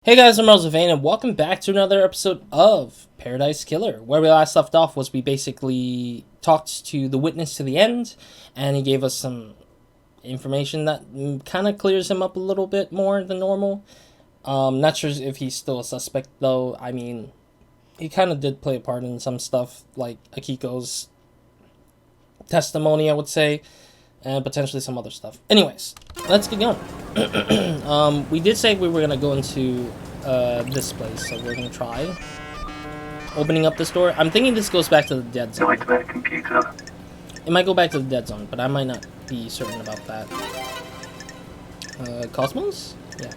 Hey guys, I'm RozaldVaneGAME and welcome back to another episode of Paradise Killer. Where we last left off was we basically talked to the witness to the end, and he gave us some information that kind of clears him up a little bit more than normal. Not sure if he's still a suspect though. I mean, he kind of did play a part in some stuff like Akiko's testimony, I would say, and potentially some other stuff. Anyways, let's get going. We did say we were gonna go into this place, so we're gonna try opening up this door. I'm thinking this goes back to the dead zone. It might go back to the dead zone, but I might not be certain about that. Cosmos? Yeah.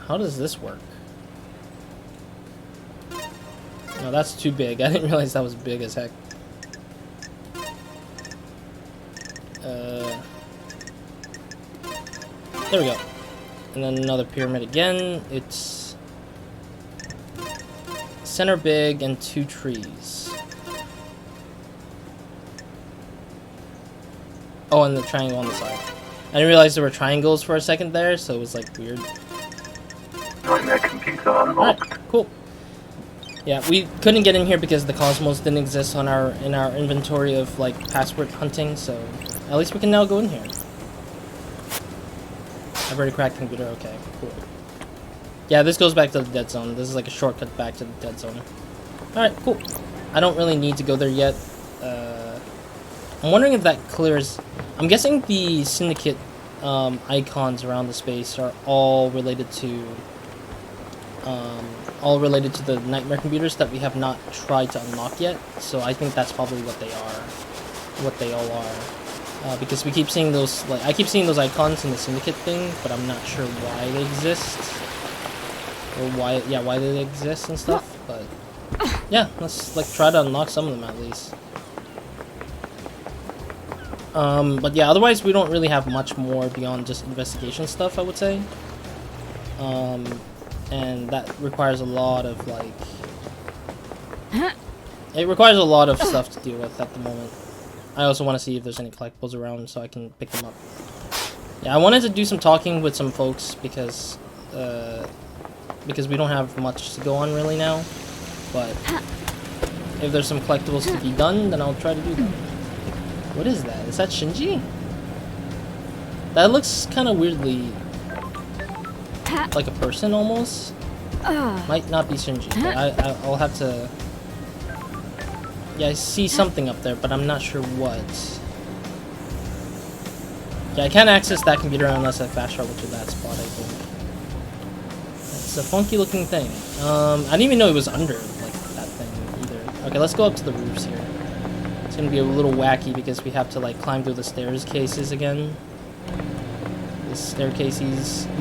How does this work? No, that's too big. I didn't realize that was big as heck. There we go. And then another pyramid again. It's center big and two trees. Oh, and the triangle on the side. I didn't realize there were triangles for a second there, so it was like weird. Alright, cool. Yeah, we couldn't get in here because the Cosmos didn't exist on our inventory of like password hunting, so at least we can now go in here. I've already cracked the computer. Okay, cool. Yeah, this goes back to the dead zone. This is like a shortcut back to the dead zone. Alright, cool. I don't really need to go there yet. I'm wondering if that clears... I'm guessing the syndicate icons around the space are all related to the nightmare computers that we have not tried to unlock yet. So I think that's probably what they are. What they all are. Because we keep seeing those, like, I keep seeing those icons in the syndicate thing, but I'm not sure why they exist. Or why they exist and stuff, but yeah, let's, like, try to unlock some of them at least. But yeah, otherwise we don't really have much more beyond just investigation stuff, I would say. And that requires a lot of, like... It requires a lot of stuff to deal with at the moment. I also want to see if there's any collectibles around so I can pick them up. Yeah, I wanted to do some talking with some folks because we don't have much to go on really now. But if there's some collectibles to be done, then I'll try to do them. What is that? Is that Shinji? That looks kind of weirdly like a person almost. Might not be Shinji, but I'll have to... Yeah, I see something up there, but I'm not sure what. Yeah, I can't access that computer unless I fast travel to that spot, I think. It's a funky looking thing. I didn't even know it was under, like, that thing either. Okay, let's go up to the roofs here. It's gonna be a little wacky because we have to, like, climb through the staircases again. These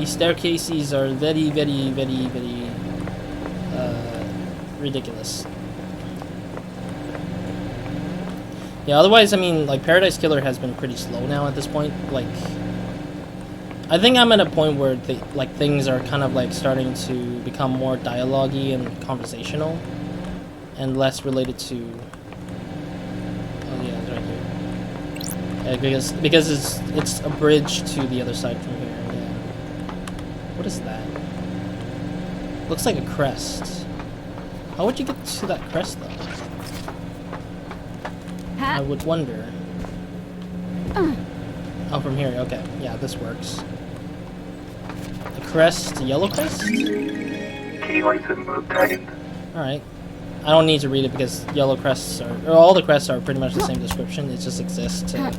staircases are very, very, very, very, ridiculous. Yeah, otherwise, I mean, like, Paradise Killer has been pretty slow now at this point. Like, I think I'm at a point where, things are kind of, like, starting to become more dialogue-y and conversational. And less related to... Oh, yeah, it's right here. Yeah, because it's a bridge to the other side from here, yeah. What is that? Looks like a crest. How would you get to that crest, though? I would wonder. Oh, from here. Okay. Yeah, this works. A crest, a yellow crest? Alright. I don't need to read it because yellow crests are... Or all the crests are pretty much the same description. It just exists to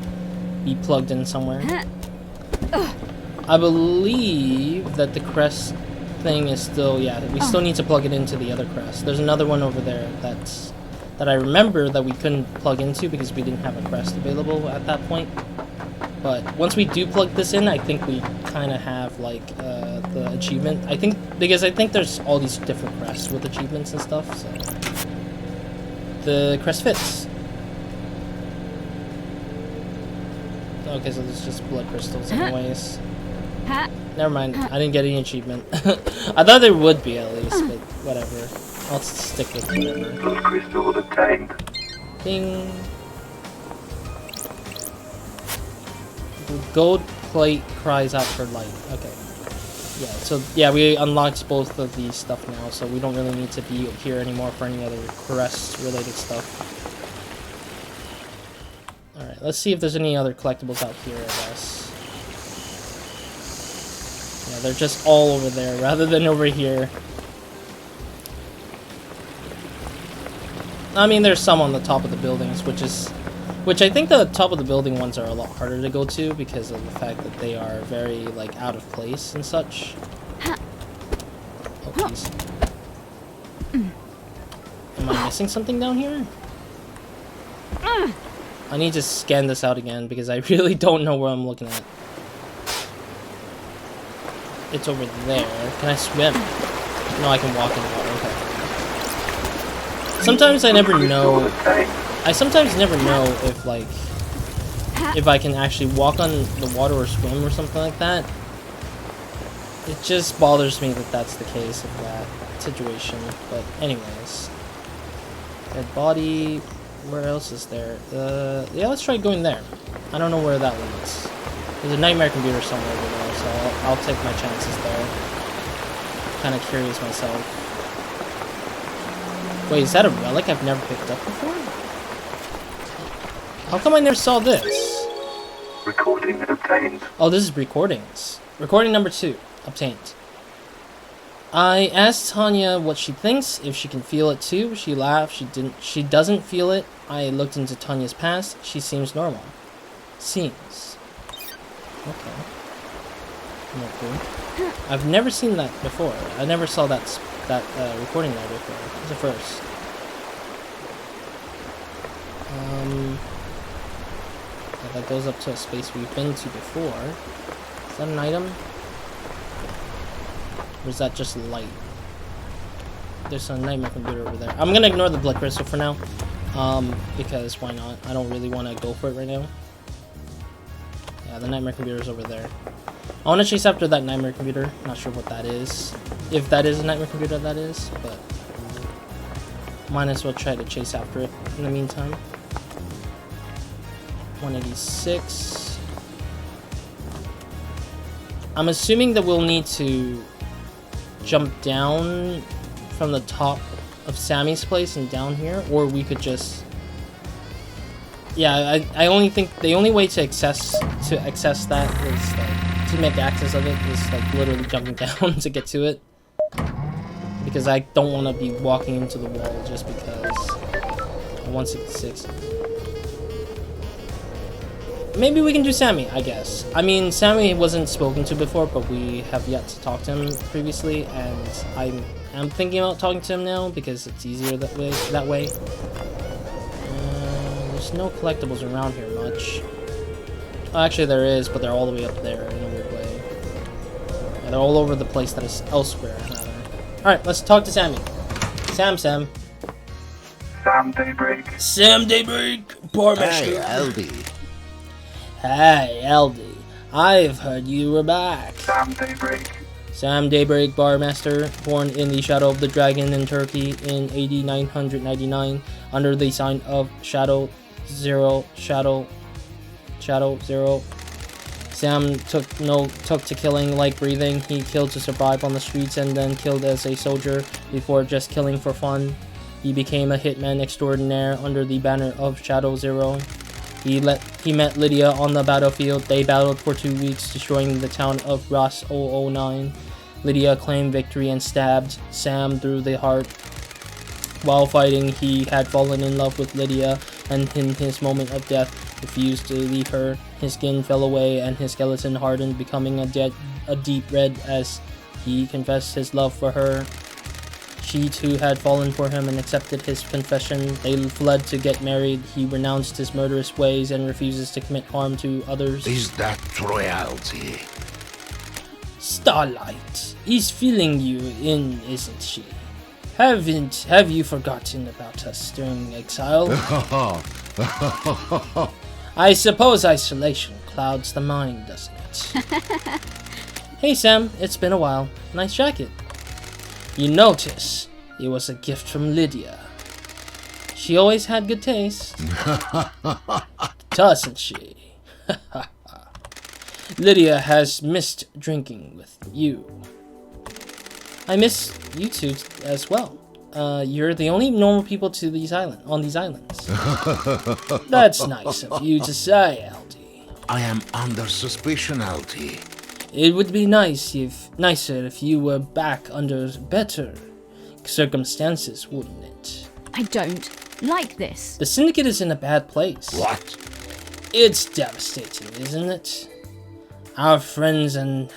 be plugged in somewhere. I believe that the crest thing is still... Yeah, we still need to plug it into the other crest. There's another one over there that I remember that we couldn't plug into because we didn't have a crest available at that point. But once we do plug this in, I think we kind of have, like, the achievement. Because I think there's all these different crests with achievements and stuff, so... The crest fits. Okay, so there's just blood crystals anyways. Never mind, I didn't get any achievement. I thought there would be at least, but whatever. I'll stick with whatever. Crystal obtained. Ding. Gold plate cries out for light. Okay. Yeah, so yeah, we unlocked both of these stuff now, so we don't really need to be here anymore for any other quest-related stuff. Alright, let's see if there's any other collectibles out here, I guess. Yeah, they're just all over there, rather than over here. I mean, there's some on the top of the buildings, which I think the top of the building ones are a lot harder to go to because of the fact that they are very, like, out of place and such. Oh, please. Am I missing something down here? I need to scan this out again because I really don't know where I'm looking at. It's over there. Can I swim? No, I can walk in the water. Okay. Sometimes I never know... I sometimes never know if, like, if I can actually walk on the water or swim or something like that. It just bothers me that that's the case of that situation. But anyways. Dead body. Where else is there? Yeah, let's try going there. I don't know where that leads. There's a nightmare computer somewhere over there, so I'll take my chances there. Kind of curious myself. Wait, is that a relic I've never picked up before? How come I never saw this? Recording obtained. Oh, this is recordings. Recording number 2. Obtained. I asked Tanya what she thinks, if she can feel it too. She laughed. She doesn't feel it. I looked into Tanya's past. She seems normal. Seems. Okay. Not cool. I've never seen that before. I never saw that recording there before. It's the first. Yeah, that goes up to a space we've been to before. Is that an item? Or is that just light? There's a nightmare computer over there. I'm gonna ignore the blood crystal for now. Because why not? I don't really want to go for it right now. Yeah, the nightmare computer is over there. I want to chase after that nightmare computer. Not sure what that is. If that is a nightmare computer, that is. But might as well try to chase after it in the meantime. 186. I'm assuming that we'll need to jump down from the top of Sammy's place and down here, or we could just... Yeah, I only think the only way to access that is like, to make access of it is like literally jumping down to get to it, because I don't want to be walking into the wall just because. 166. Maybe we can do Sammy, I guess. I mean, Sammy wasn't spoken to before, but we have yet to talk to him previously, and I'm thinking about talking to him now because it's easier that way. There's no collectibles around here much. Oh, actually there is, but they're all the way up there in a weird way. Yeah, they're all over the place that is elsewhere, rather. Alright, let's talk to Sammy. Sam. Sam Daybreak. Sam Daybreak, Barmaster. Hey, Aldi. Hey, Aldi. I've heard you were back. Sam Daybreak. Sam Daybreak, Barmaster, born in the Shadow of the Dragon in Turkey in AD 999, under the sign of Shadow Zero. Sam took to killing like breathing. He killed to survive on the streets and then killed as a soldier before just killing for fun. He became a hitman extraordinaire under the banner of Shadow Zero. He met Lydia on the battlefield. They battled for 2 weeks, destroying the town of Ras 009. Lydia claimed victory and stabbed Sam through the heart. While fighting, he had fallen in love with Lydia, and in his moment of death, refused to leave her. His skin fell away, and his skeleton hardened, becoming a deep red as he confessed his love for her. She too had fallen for him and accepted his confession. They fled to get married. He renounced his murderous ways and refuses to commit harm to others. Is that royalty? Starlight is filling you in, isn't she? Have you forgotten about us during exile? I suppose isolation clouds the mind, doesn't it? Hey Sam, it's been a while. Nice jacket. You notice it was a gift from Lydia. She always had good taste. Doesn't she? Lydia has missed drinking with you. I miss you two as well. You're the only normal people to on these islands. That's nice of you to say, LD. I am under suspicion, LT. It would be nicer if you were back under better circumstances, wouldn't it? I don't like this. The Syndicate is in a bad place. What? It's devastating, isn't it? Our friends and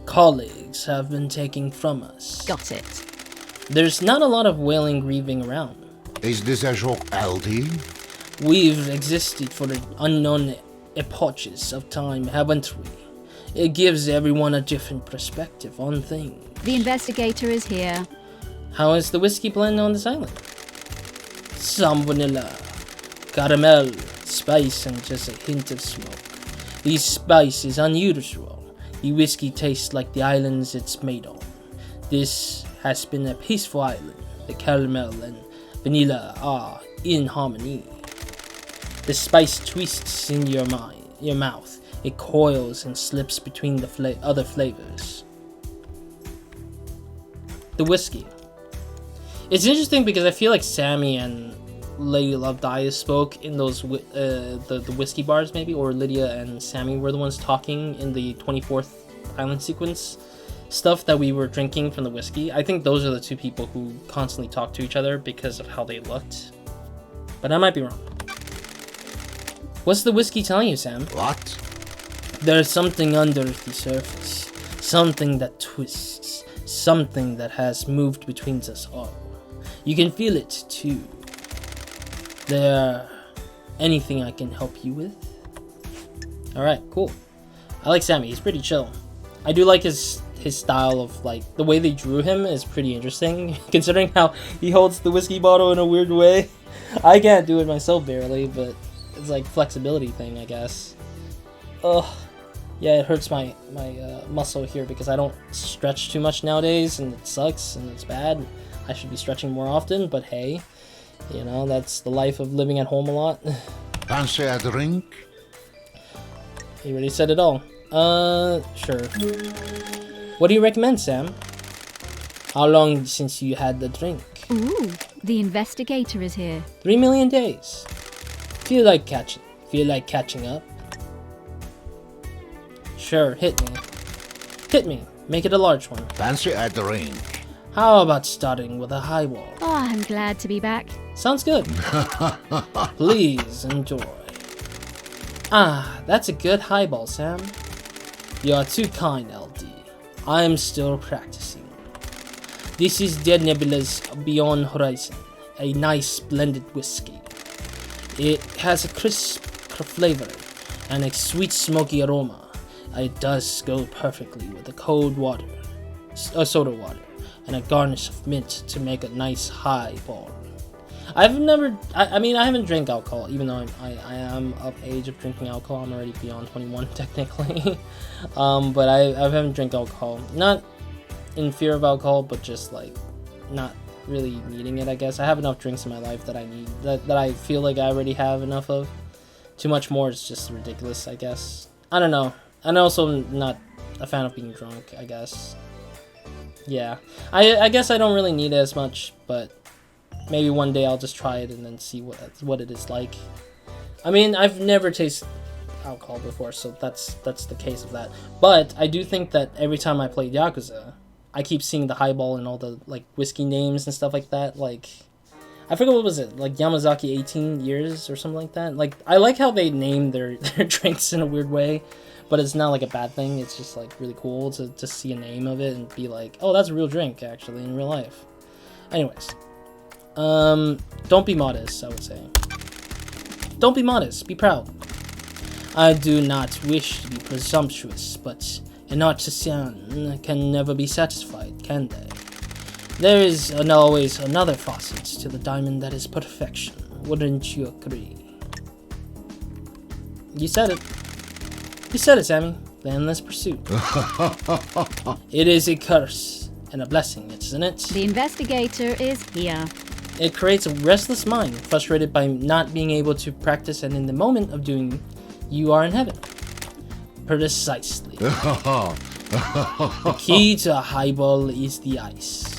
colleagues have been taken from us. Got it. There's not a lot of wailing grieving around. Is this a joke, LT? We've existed for unknown epochs of time, haven't we? It gives everyone a different perspective on things. The investigator is here. How is the whiskey blend on this island? Some vanilla, caramel, spice, and just a hint of smoke. The spice is unusual. The whiskey tastes like the islands it's made on. This has been a peaceful island. The caramel and vanilla are in harmony. The spice twists in your mouth. It coils and slips between the other flavors. The whiskey. It's interesting because I feel like Sammy and Lady Love Dias spoke in those the whiskey bars, maybe, or Lydia and Sammy were the ones talking in the 24th island sequence stuff that we were drinking from the whiskey. I think those are the two people who constantly talk to each other because of how they looked. But I might be wrong. What's the whiskey telling you, Sam? What? There's something under the surface. Something that twists. Something that has moved between us all. You can feel it, too. There anything I can help you with? Alright, cool. I like Sammy. He's pretty chill. I do like his style of, like, the way they drew him is pretty interesting, considering how he holds the whiskey bottle in a weird way. I can't do it myself barely, but it's like flexibility thing, I guess. Ugh. Yeah, it hurts my muscle here because I don't stretch too much nowadays, and it sucks, and it's bad. I should be stretching more often, but hey, you know, that's the life of living at home a lot. Fancy a drink? He already said it all. Sure. What do you recommend, Sam? How long since you had the drink? Ooh, the investigator is here. 3 million days. Feel like catching up? Sure, hit me. Hit me. Make it a large one. Fancy a drink? How about starting with a highball? Oh, I'm glad to be back. Sounds good. Please enjoy. Ah, that's a good highball, Sam. You are too kind, LD. I am still practicing. This is Dead Nebula's Beyond Horizon, a nice blended whiskey. It has a crisp flavor and a sweet smoky aroma. It does go perfectly with the cold water, soda water, and a garnish of mint to make a nice highball. I haven't drank alcohol, even though I am of age of drinking alcohol. I'm already beyond 21 technically. But I haven't drank alcohol. Not in fear of alcohol, but just like not really needing it, I guess. I have enough drinks in my life that I need, that I feel like I already have enough of. Too much more is just ridiculous, I guess. I don't know. I'm also not a fan of being drunk, I guess. Yeah. I guess I don't really need it as much, but maybe one day I'll just try it and then see what it is like. I mean, I've never tasted alcohol before, so that's the case of that. But I do think that every time I play Yakuza, I keep seeing the highball and all the like whiskey names and stuff like that. Like, I forget what was it, like Yamazaki 18 years or something like that. Like, I like how they name their drinks in a weird way, but it's not like a bad thing. It's just like really cool to see a name of it and be like, oh, that's a real drink actually in real life. Anyways. Don't be modest, I would say. Don't be modest, be proud. I do not wish to be presumptuous, but an artisan can never be satisfied, can they? There is always another facet to the diamond that is perfection. Wouldn't you agree? You said it. You said it, Sammy. The endless pursuit. It is a curse and a blessing, isn't it? The investigator is here. It creates a restless mind, frustrated by not being able to practice, and in the moment of doing, you are in heaven. Precisely. The key to a highball is the ice.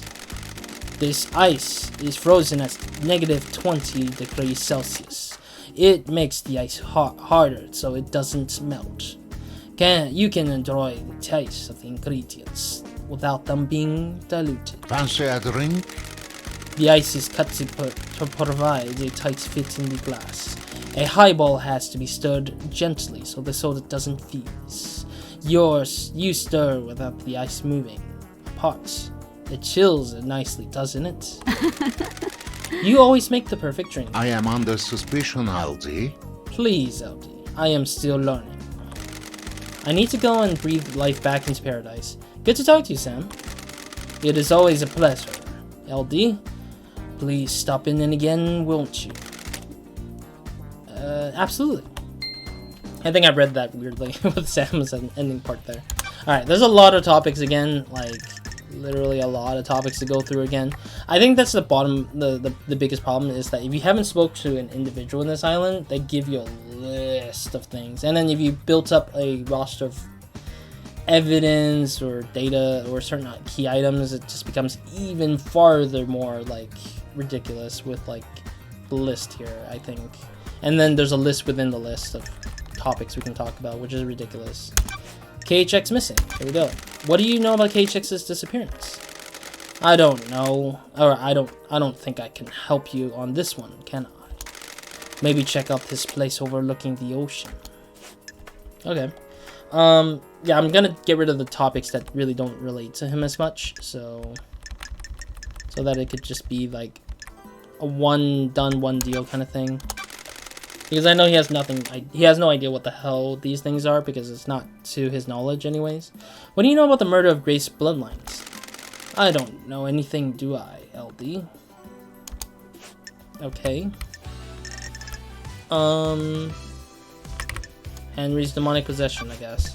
This ice is frozen at -20 degrees Celsius. It makes the ice harder so it doesn't melt. You can enjoy the taste of the ingredients without them being diluted. Fancy a drink? The ice is cut to provide a tight fit in the glass. A highball has to be stirred gently so the soda doesn't freeze. You stir without the ice moving apart. It chills it nicely, doesn't it? You always make the perfect drink. I am under suspicion, Aldi. Please, LD. I am still learning. I need to go and breathe life back into paradise. Good to talk to you, Sam. It is always a pleasure. LD, please stop in again, won't you? Absolutely. I think I read that weirdly with Sam's ending part there. Alright, there's a lot of topics again, like literally a lot of topics to go through again. I think that's the biggest problem is that if you haven't spoke to an individual in this island, they give you a list of things. And then if you built up a roster of evidence or data or certain key items, it just becomes even farther more like ridiculous with like the list here, I think. And then there's a list within the list of topics we can talk about, which is ridiculous. KHX missing. Here we go. What do you know about KHX's disappearance? I don't know. Or I don't think I can help you on this one, can I? Maybe check out this place overlooking the ocean. Okay. Yeah, I'm gonna get rid of the topics that really don't relate to him as much, so that it could just be like a one done, one deal kind of thing. Because I know he has he has no idea what the hell these things are, because it's not to his knowledge anyways. What do you know about the murder of Grace Bloodlines? I don't know anything, do I, LD? Okay. Henry's demonic possession, I guess.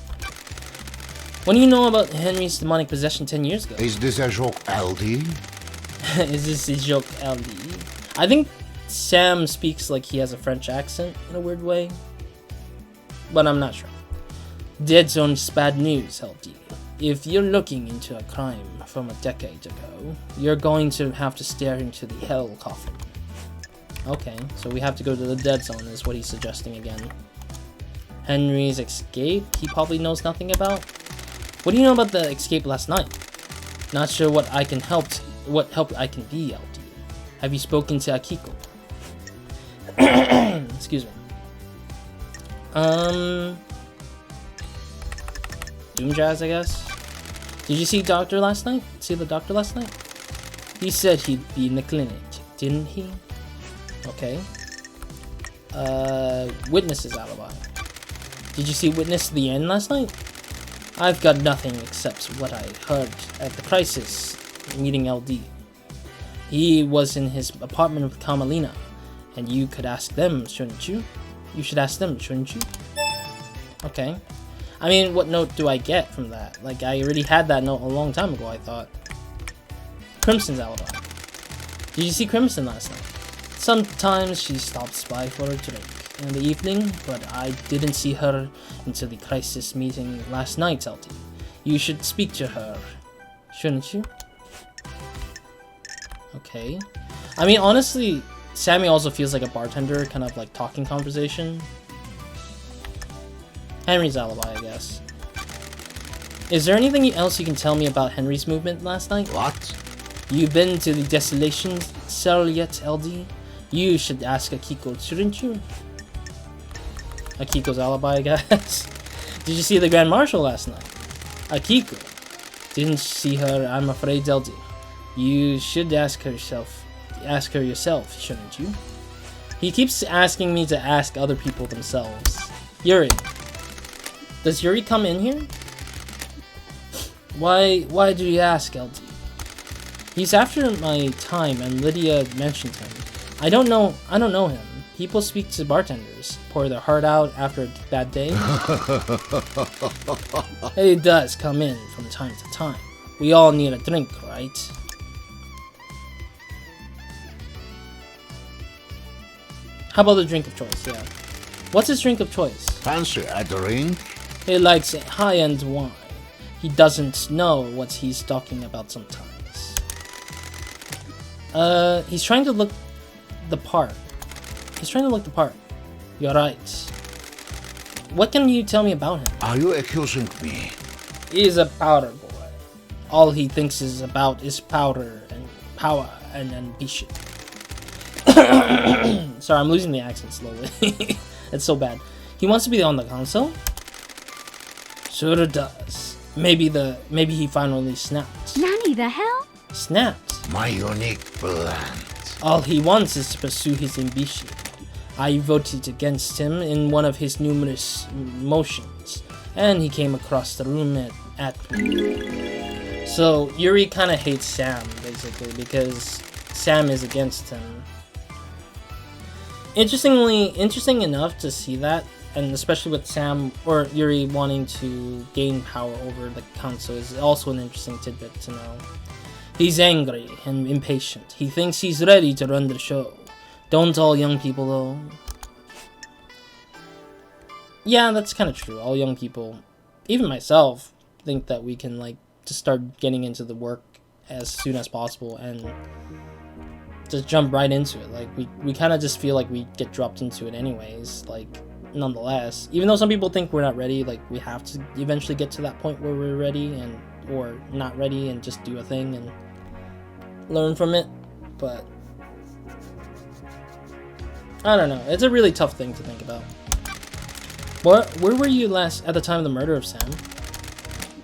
What do you know about Henry's demonic possession 10 years ago? Is this a joke, Aldi? Is this a joke, LD? I think Sam speaks like he has a French accent in a weird way, but I'm not sure. Dead Zone's bad news, LD. If you're looking into a crime from a decade ago, you're going to have to stare into the hell coffin. Okay, so we have to go to the Dead Zone is what he's suggesting again. Henry's escape, he probably knows nothing about. What do you know about the escape last night? Not sure what help I can be, LD. Have you spoken to Akiko? Excuse me. Doom Jazz, I guess. Did you see the doctor last night? He said he'd be in the clinic, didn't he? Okay. Witness's alibi. Did you see Witness to the end last night? I've got nothing except what I heard at the crisis meeting LD. He was in his apartment with Carmelina, and you could ask them, shouldn't you? You should ask them, shouldn't you? Okay. I mean, what note do I get from that? Like, I already had that note a long time ago, I thought. Crimson's alibi. Did you see Crimson last night? Sometimes she stops by for a drink in the evening, but I didn't see her until the crisis meeting last night, LD. You should speak to her, shouldn't you? Okay. I mean, honestly, Sammy also feels like a bartender, kind of like talking conversation. Henry's alibi, I guess. Is there anything else you can tell me about Henry's movement last night? What? You've been to the desolation cell yet, LD? You should ask Akiko, shouldn't you? Akiko's alibi, I guess. Did you see the Grand Marshal last night? Akiko. Didn't see her, I'm afraid, LD. You should ask her yourself, shouldn't you? He keeps asking me to ask other people themselves. Yuri. Does Yuri come in here? Why do you ask, LD? He's after my time and Lydia mentioned him. I don't know him. People speak to bartenders, pour their heart out after a bad day. He does come in from time to time. We all need a drink, right? How about the drink of choice? Yeah. What's his drink of choice? Fancy a drink? He likes high-end wine. He doesn't know what he's talking about sometimes. He's trying to look the part. You're right. What can you tell me about him? Are you accusing me? He's a powder boy. All he thinks is about is powder and power and ambition. Sorry, I'm losing the accent slowly. It's so bad. He wants to be on the console? Sure does. Maybe he finally snapped. Nanny, the hell? Snapped? My unique blend. All he wants is to pursue his ambition. I voted against him in one of his numerous motions, and he came across the room at me. So Yuri kind of hates Sam, basically, because Sam is against him. Interesting enough to see that, and especially with Sam or Yuri wanting to gain power over the council is also an interesting tidbit to know. He's angry and impatient. He thinks he's ready to run the show. Don't all young people though? Yeah, that's kind of true. All young people, even myself, think that we can like just start getting into the work as soon as possible and just jump right into it. Like we kind of just feel like we get dropped into it anyways. Like nonetheless, even though some people think we're not ready, like we have to eventually get to that point where we're ready and or not ready and just do a thing and learn from it. But I don't know. It's a really tough thing to think about. Where were you last at the time of the murder of Sam?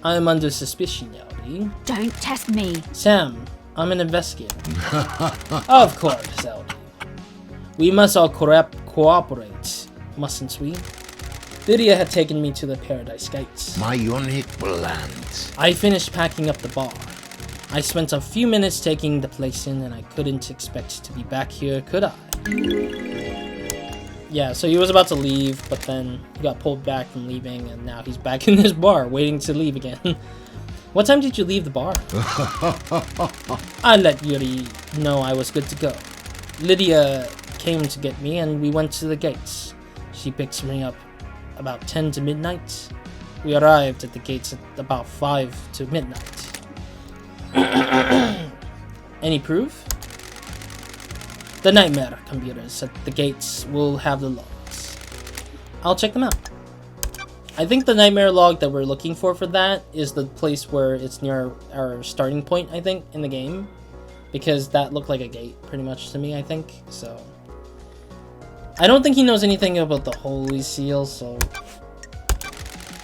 I am under suspicion, Ellie. Don't test me. Sam, I'm an investigator. Of course, Ellie. We must all cooperate, mustn't we? Lydia had taken me to the Paradise Gates. My unique blend. I finished packing up the bar. I spent a few minutes taking the place in, and I couldn't expect to be back here, could I? Yeah, so he was about to leave, but then he got pulled back from leaving, and now he's back in this bar, waiting to leave again. What time did you leave the bar? I let Yuri know I was good to go. Lydia came to get me, and we went to the gates. She picked me up about 10 to midnight. We arrived at the gates at about 5 to midnight. Any proof? The nightmare computers at the gates will have the logs. I'll check them out. I think the nightmare log that we're looking for that is the place where it's near our starting point, I think, in the game. Because that looked like a gate, pretty much, to me, I think. So I don't think he knows anything about the Holy Seal, so...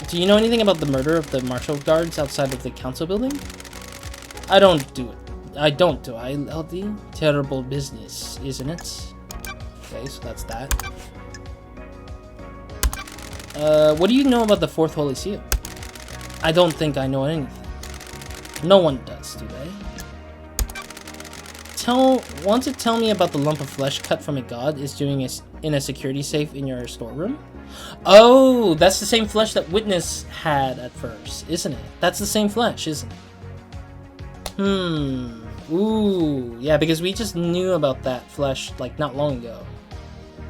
Do you know anything about the murder of the marshal guards outside of the council building? I don't do it. I don't do I, LD? Terrible business, isn't it? Okay, so that's that. What do you know about the Fourth Holy Seal? I don't think I know anything. No one does, do they? Want to tell me about the lump of flesh cut from a god is doing in a security safe in your storeroom? Oh, that's the same flesh that Witness had at first, isn't it? That's the same flesh, isn't it? Ooh, yeah, because we just knew about that flesh, like, not long ago.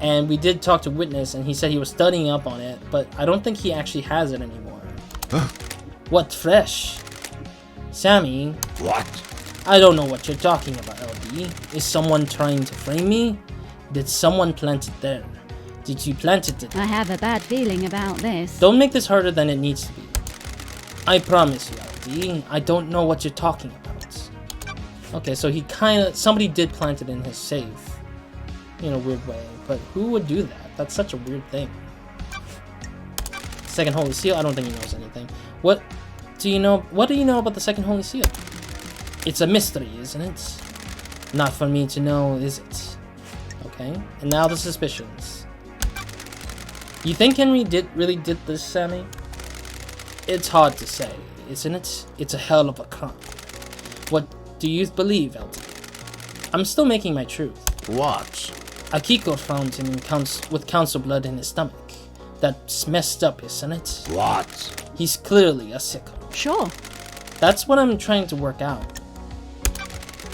And we did talk to Witness, and he said he was studying up on it, but I don't think he actually has it anymore. What flesh? Sammy? What? I don't know what you're talking about, LD. Is someone trying to frame me? Did someone plant it there? Did you plant it there? I have a bad feeling about this. Don't make this harder than it needs to be. I promise you, LD, I don't know what you're talking about. Okay, so he somebody did plant it in his safe. In a weird way. But who would do that? That's such a weird thing. Second Holy Seal? I don't think he knows anything. What do you know about the Second Holy Seal? It's a mystery, isn't it? Not for me to know, is it? Okay, and now the suspicions. You think Henry really did this, Sammy? It's hard to say, isn't it? It's a hell of a crime. What do you believe, LT? I'm still making my truth. What? Akiko found him with council blood in his stomach. That's messed up, isn't it? What? He's clearly a sicko. Sure. That's what I'm trying to work out.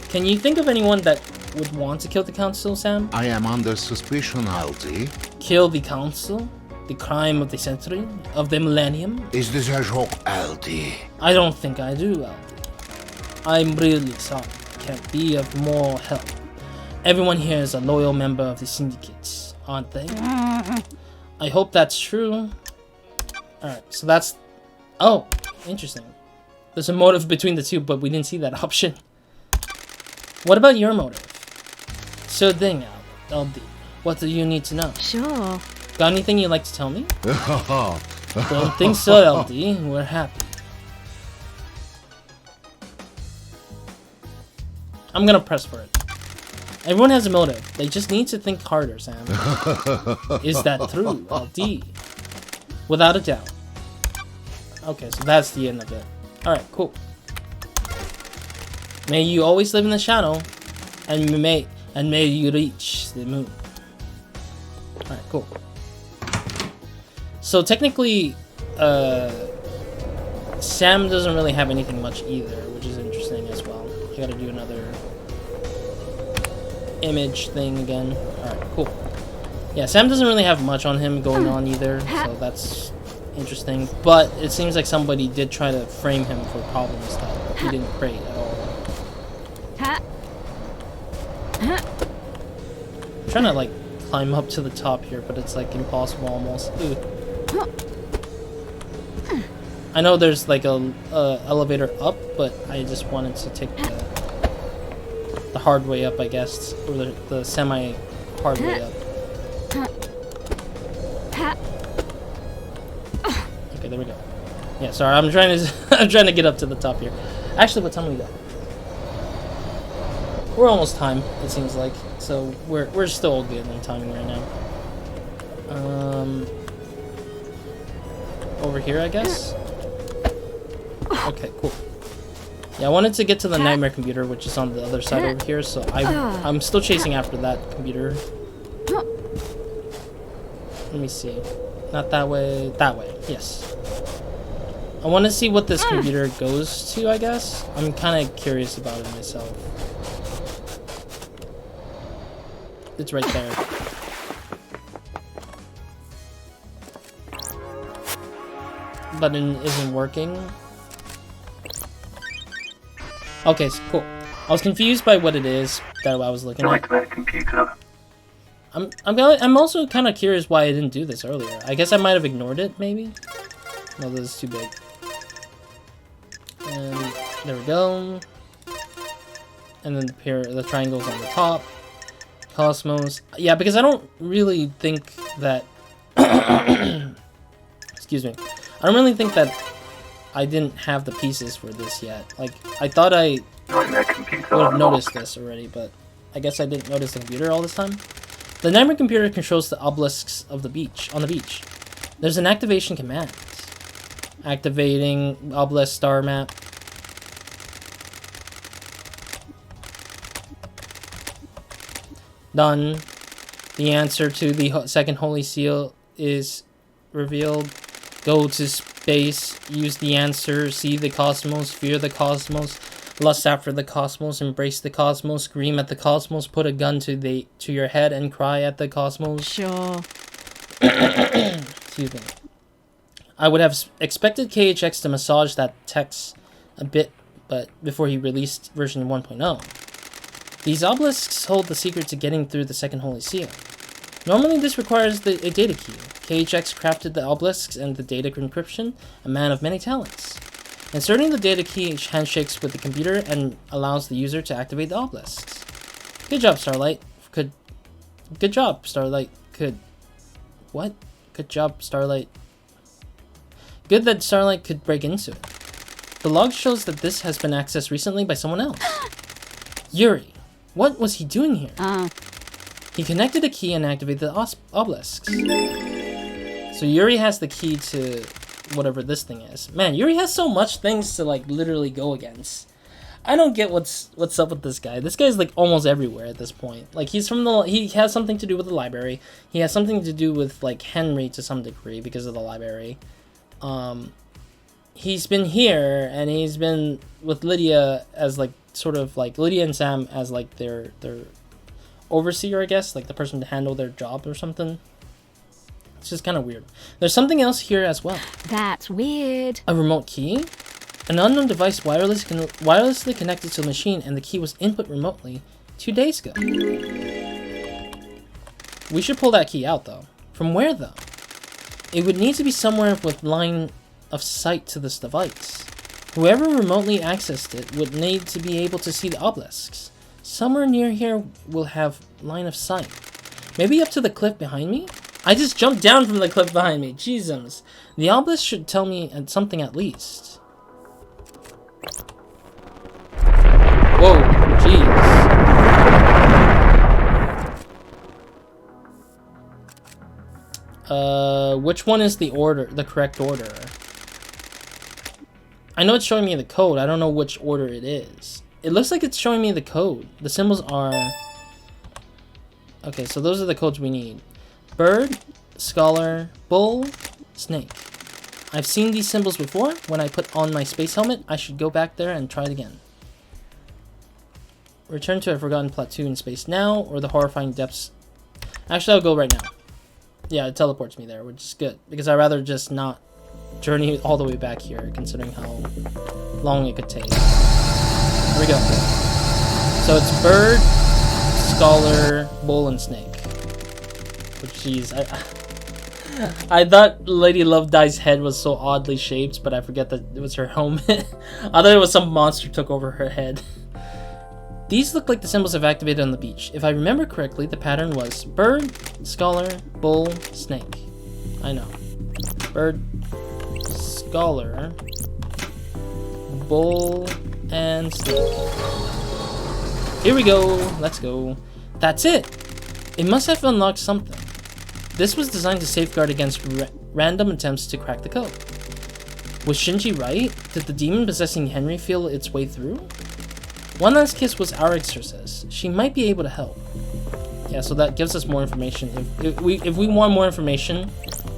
Can you think of anyone that would want to kill the council, Sam? I am under suspicion, Aldi. Kill the council? The crime of the century? Of the millennium? Is this a joke, Aldi? I don't think I do, Aldi. I'm really sorry. I can't be of more help. Everyone here is a loyal member of the syndicates, aren't they? I hope that's true. Alright, so that's... Oh, interesting. There's a motive between the two, but we didn't see that option. What about your motive? So then, LD, what do you need to know? Sure. Got anything you'd like to tell me? Don't think so, LD. We're happy. I'm gonna press for it. Everyone has a motive. They just need to think harder, Sam. Is that true, LD? Without a doubt. Okay, so that's the end of it. Alright, cool. May you always live in the shadow, and may you reach the moon. Alright, cool. So technically, Sam doesn't really have anything much either, which is interesting as well. I gotta do another image thing again. Alright, cool. Yeah, Sam doesn't really have much on him going on either, so that's interesting. But it seems like somebody did try to frame him for problems that he didn't create at all. I'm trying to like climb up to the top here, but it's like impossible almost. Ooh. I know there's like a elevator up, but I just wanted to take the hard way up, I guess, or the semi hard way up. Okay, there we go. Yeah, sorry, I'm trying to I'm trying to get up to the top here. Actually, what time we got? We're almost time, it seems like. So we're still good in timing right now. Over here, I guess. Okay, cool. Yeah, I wanted to get to the nightmare computer, which is on the other side over here. So I'm still chasing after that computer. Let me see. Not that way. That way. Yes. I want to see what this computer goes to, I guess. I'm kind of curious about it myself. It's right there. Button isn't working. Okay, so cool. I was confused by what it is that I was looking at. Nightmare computer. I'm also kind of curious why I didn't do this earlier. I guess I might have ignored it, maybe. No, this is too big. And there we go. And then the triangle's on the top. Cosmos. Yeah, because I don't really think that... Excuse me. I don't really think that I didn't have the pieces for this yet. Like, I thought I Nightmare computer would have unlocked. noticed this already, but I guess I didn't notice the computer all this time. The nightmare computer controls the obelisks of the beach, on the beach. There's an activation command. Activating obelisk star map. Done. The answer to the second holy seal is revealed. Go to space. Use the answer. See the cosmos. Fear the cosmos. Lust after the cosmos. Embrace the cosmos. Scream at the cosmos. Put a gun to your head and cry at the cosmos. Sure. Excuse me. I would have expected KHX to massage that text a bit, but before he released version 1.0. These obelisks hold the secret to getting through the second holy seal. Normally this requires a data key. KHX crafted the obelisks and the data encryption, a man of many talents. Inserting the data key handshakes with the computer and allows the user to activate the obelisks. Good job, Starlight. Good job, Starlight. What? Good job, Starlight. Good that Starlight could break into it. The log shows that this has been accessed recently by someone else. Yuri. What was he doing here? He connected a key and activated the obelisks. So Yuri has the key to whatever this thing is. Man, Yuri has so much things to like literally go against. I don't get what's up with this guy. This guy's like almost everywhere at this point. Like he has something to do with the library. He has something to do with like Henry to some degree because of the library. He's been here and he's been with Lydia as like sort of like Lydia and Sam as like their overseer, I guess, like the person to handle their job or something. It's just kind of weird. There's something else here as well. That's weird. A remote key? An unknown device wirelessly connected to the machine, and the key was input remotely 2 days ago. We should pull that key out, though. From where, though? It would need to be somewhere with line of sight to this device. Whoever remotely accessed it would need to be able to see the obelisks. Somewhere near here will have line of sight. Maybe up to the cliff behind me? I just jumped down from the cliff behind me. Jesus. The obelisk should tell me something at least. Whoa, jeez. Which one is the correct order? I know it's showing me the code. I don't know which order it is. It looks like it's showing me the code. The symbols are... Okay, so those are the codes we need. Bird, scholar, bull, snake. I've seen these symbols before. When I put on my space helmet, I should go back there and try it again. Return to a forgotten platoon in space now, or the horrifying depths. Actually, I'll go right now. Yeah, it teleports me there, which is good, because I'd rather just not journey all the way back here, considering how long it could take. Here we go. So it's bird, scholar, bull, and snake. But jeez, I thought Lady Love Die's head was so oddly shaped, but I forget that it was her helmet. I thought it was some monster took over her head. These look like the symbols I've activated on the beach. If I remember correctly, the pattern was bird, scholar, bull, snake. I know. Bird, scholar, bull, and snake. Here we go. Let's go. That's it. It must have unlocked something. This was designed to safeguard against random attempts to crack the code. Was Shinji right? Did the demon possessing Henry feel its way through? One Last Kiss was our exorcist. She might be able to help. Yeah, so that gives us more information. If we want more information,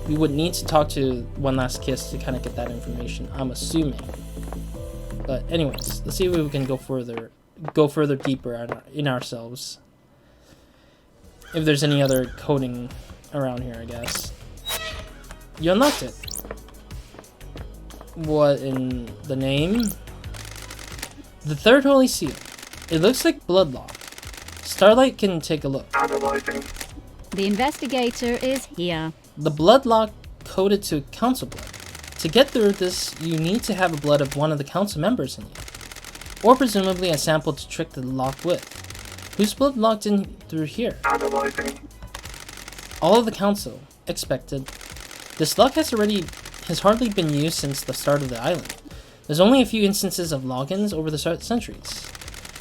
we would need to talk to One Last Kiss to kind of get that information, I'm assuming. But anyways, let's see if we can go further deeper in ourselves. If there's any other coding around here, I guess. You unlocked it. What in the name? The third holy seal. It looks like bloodlock. Starlight can take a look. Analyzing. The investigator is here. The bloodlock coded to council blood. To get through this, you need to have a blood of one of the council members in you. Or presumably a sample to trick the lock with. Whose blood locked in through here? Analyzing. All of the council. Expected. This lock has hardly been used since the start of the island. There's only a few instances of logins over the centuries.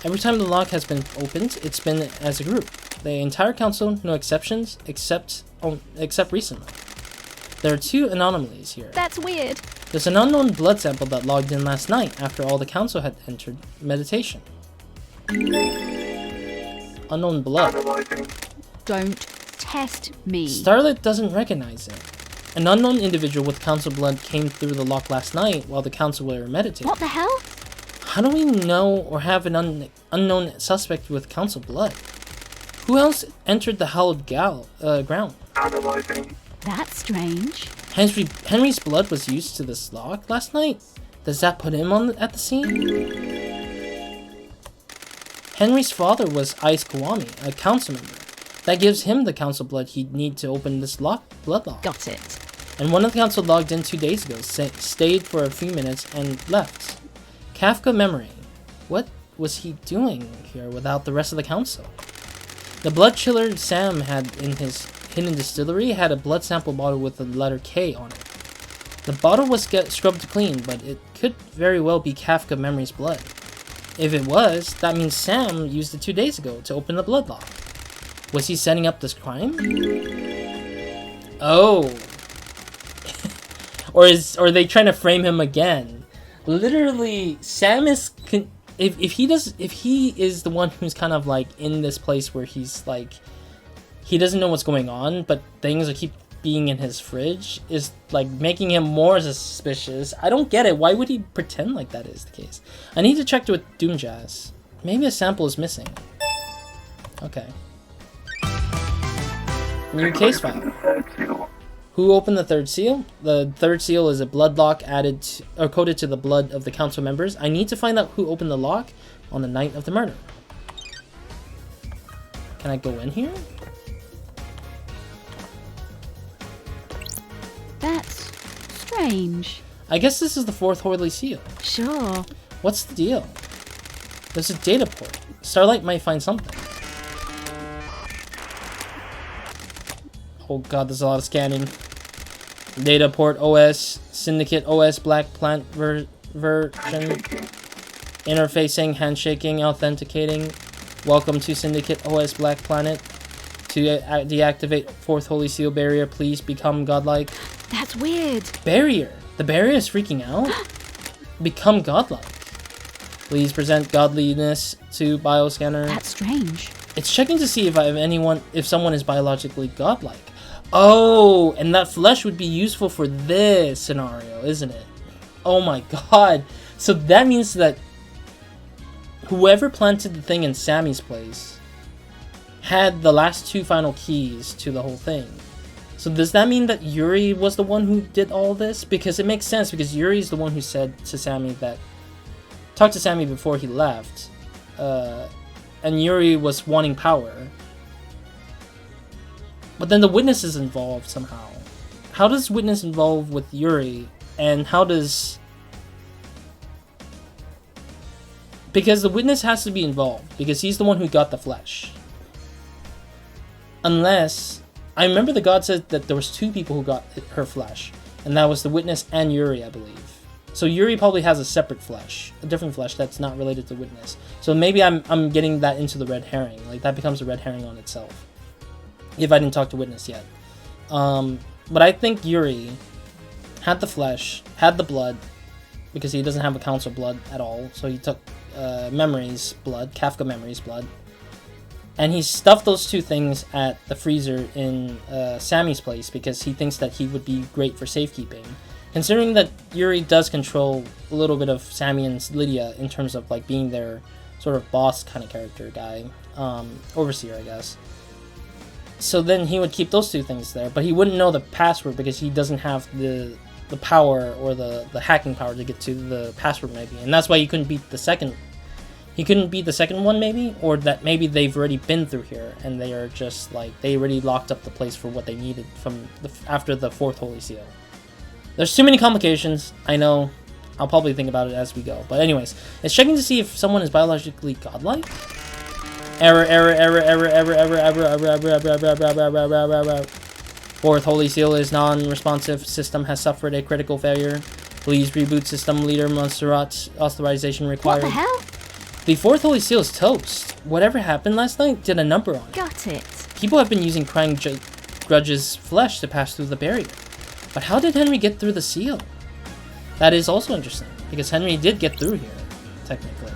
Every time the lock has been opened, it's been as a group. The entire council, no exceptions, except recently. There are 2 anomalies here. That's weird. There's an unknown blood sample that logged in last night after all the council had entered meditation. Unknown blood. Analyzing. Don't test me. Starlight doesn't recognize it. An unknown individual with council blood came through the lock last night while the council were meditating. What the hell? How do we know or have an unknown suspect with council blood? Who else entered the hallowed ground? Analyzing. That's strange. Henry's blood was used to this lock last night. Does that put him at the scene? Henry's father was Ice Kiwami, a council member. That gives him the council blood he'd need to open this blood lock. Got it. And one of the council logged in 2 days ago, stayed for a few minutes, and left. Kafka memory. What was he doing here without the rest of the council? The blood chiller Sam had in his hidden distillery had a blood sample bottle with the letter K on it. The bottle was scrubbed clean, but it could very well be Kafka memory's blood. If it was, that means Sam used it 2 days ago to open the blood lock. Was he setting up this crime? Oh. Or are they trying to frame him again? Literally, Sam is if he is the one who's kind of like in this place where he's like he doesn't know what's going on, but things keep being in his fridge, is like making him more suspicious. I don't get it. Why would he pretend like that is the case? I need to check with Doom Jazz. Maybe a sample is missing. Okay. New case file. The third seal. Who opened the third seal? The third seal is a blood lock added to, or coated to the blood of the council members. I need to find out who opened the lock on the night of the murder. Can I go in here? That's strange. I guess this is the fourth Holy Seal. Sure. What's the deal? There's a data port. Starlight might find something. Oh god, there's a lot of scanning. Data port OS, Syndicate OS, Black Plant version. Interfacing, handshaking, authenticating. Welcome to Syndicate OS Black Planet. To deactivate fourth Holy Seal barrier, please become godlike. That's weird. Barrier. The barrier is freaking out. Become godlike. Please present godliness to bioscanner. That's strange. It's checking to see if someone is biologically godlike. Oh, and that flesh would be useful for this scenario, isn't it? Oh my god. So that means that whoever planted the thing in Sammy's place had the last two final keys to the whole thing. So does that mean that Yuri was the one who did all this? Because it makes sense, because Yuri's the one who said to Sammy that... talked to Sammy before he left. And Yuri was wanting power. But then the witness is involved somehow. How does witness involve with Yuri? And how does... because the witness has to be involved, because he's the one who got the flesh. Unless... I remember the god said that there was two people who got her flesh, and that was the witness and Yuri, I believe. So Yuri probably has a separate flesh, a different flesh that's not related to witness. So maybe I'm getting that into the red herring, like that becomes a red herring on itself. If I didn't talk to witness yet. But I think Yuri had the flesh, had the blood, because he doesn't have a council blood at all. So he took Memory's blood, Kafka Memory's blood. And he stuffed those two things at the freezer in Sammy's place because he thinks that he would be great for safekeeping. Considering that Yuri does control a little bit of Sammy and Lydia in terms of like being their sort of boss kind of character guy, overseer I guess. So then he would keep those two things there, but he wouldn't know the password because he doesn't have the power or the hacking power to get to the password maybe. And that's why he couldn't beat the second. He couldn't beat the second one maybe, or that maybe they've already been through here and they are just like they already locked up the place for what they needed from after the fourth Holy Seal. There's too many complications. I know. I'll probably think about it as we go. But anyways, it's checking to see if someone is biologically godlike. Error. Fourth Holy Seal is non-responsive. System has suffered a critical failure. Please reboot system leader Montserrat. Authorization required. What the hell? The fourth Holy Seal is toast. Whatever happened last night did a number on it. Got it. People have been using Crying Grudge's flesh to pass through the barrier. But how did Henry get through the seal? That is also interesting, because Henry did get through here, technically.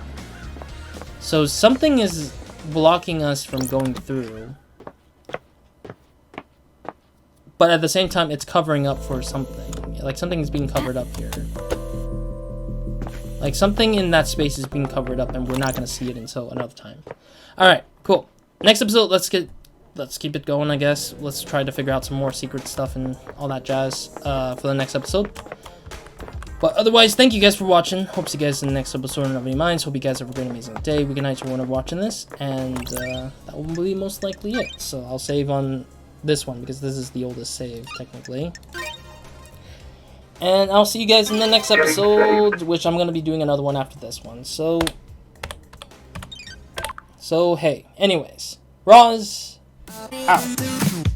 So something is blocking us from going through. But at the same time, it's covering up for something. Like something is being covered up here. Like something in that space is being covered up and we're not going to see it until another time. Alright, cool. Next episode, let's keep it going, I guess. Let's try to figure out some more secret stuff and all that jazz for the next episode. But otherwise, thank you guys for watching. Hope to see you guys in the next episode of Nobody Minds. Hope you guys have a great, amazing day. Good night to everyone watching this. And that will be most likely it. So I'll save on this one because this is the oldest save, technically. And I'll see you guys in the next episode, which I'm going to be doing another one after this one. So hey. Anyways, Roz out.